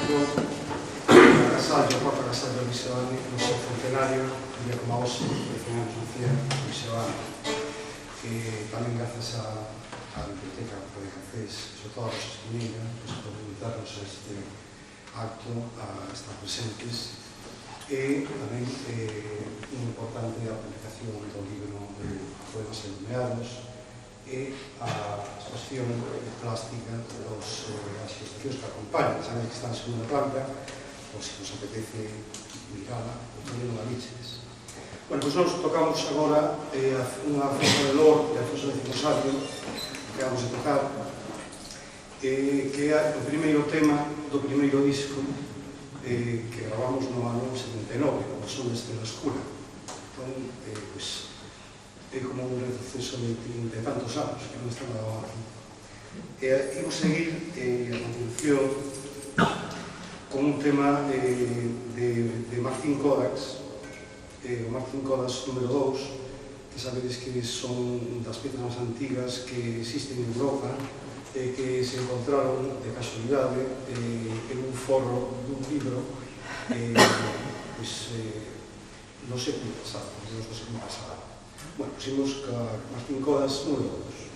celebrou agasallo, o cuarto agasallo do Liceo no seu centenario, un día como hoxe, 100 anos nacía o Liceo tamén grazas á biblioteca de Cafés, sobre todo a Rosa Esquineira, por invitarnos a este acto, a estar presentes, e tamén unha importante a publicación do libro de Poemas Enumeados e a exposición plástica das ilustracións que acompañan, sabes que está en segunda planta, ou se nos apetece mirala, ou tamén non a viches. Bueno, pois nós tocamos agora unha festa de Lor de Alfonso X que vamos a tocar, que é o primeiro tema do primeiro disco que gravamos no ano 79, o Son de Estrela Escura. Entón, é como un retroceso de 30 e tantos anos que non están grabando aquí. Imos seguir a continuación con un tema de Martín Codax, o Martín Codax número 2, que sabedes que son das piezas máis antigas que existen en Europa, que se encontraron de casualidade en un forro dun libro no século pasado, no século pasado. Bueno, pusimos ca Martín Codax número 2.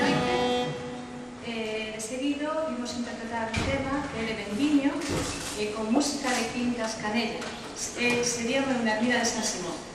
noite. De seguido, vimos interpretar un tema que é de Bendiño, con música de Quintas Canella. Sería unha ermida de San Simón.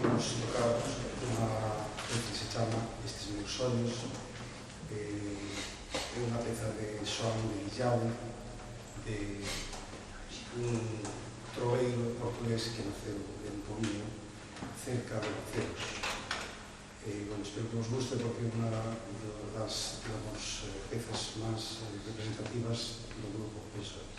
imos tocar unha peza que se chama Estes meus ollos, é unha peza de Xoán de Villado, de un troveiro portugués que naceu en Pomiño, cerca de Ceos. Bueno, espero que vos guste porque é unha das, digamos, pezas máis representativas do grupo PSOE.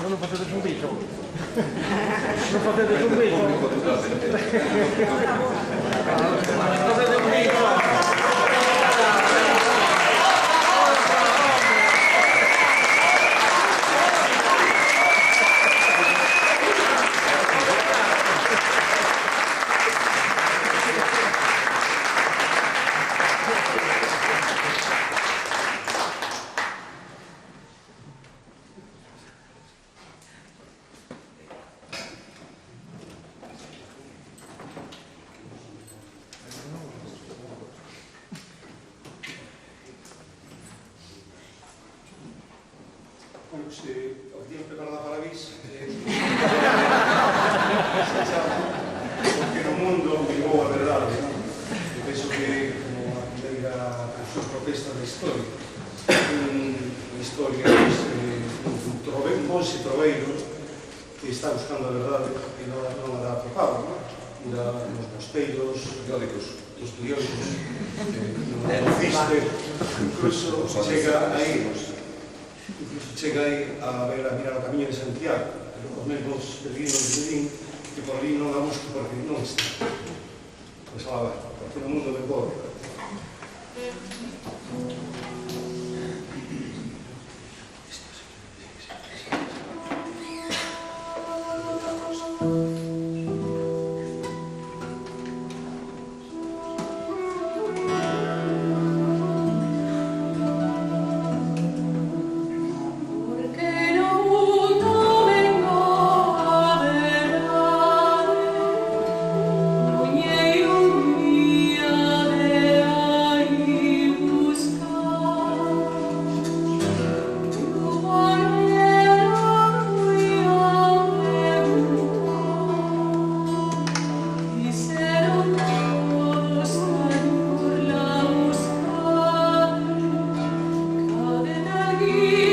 non facetes un bicho? Non facetes un bicho? Non facetes un bicho? Bueno, se os tienen preparada para vís, porque no mundo vivou a verdade, non? Eu penso que como a primeira protesta da historia, unha historia un monxe troveiro que está buscando a verdade e non a dá atopado, non? Nos mosteiros, dos periódicos, no Cister, incluso chega aí a mirar o camiño de Santiago, os mesmos peregrinos de Medín, que por ali non a busco porque non está. Pois a ver, porque no mundo de pobre. He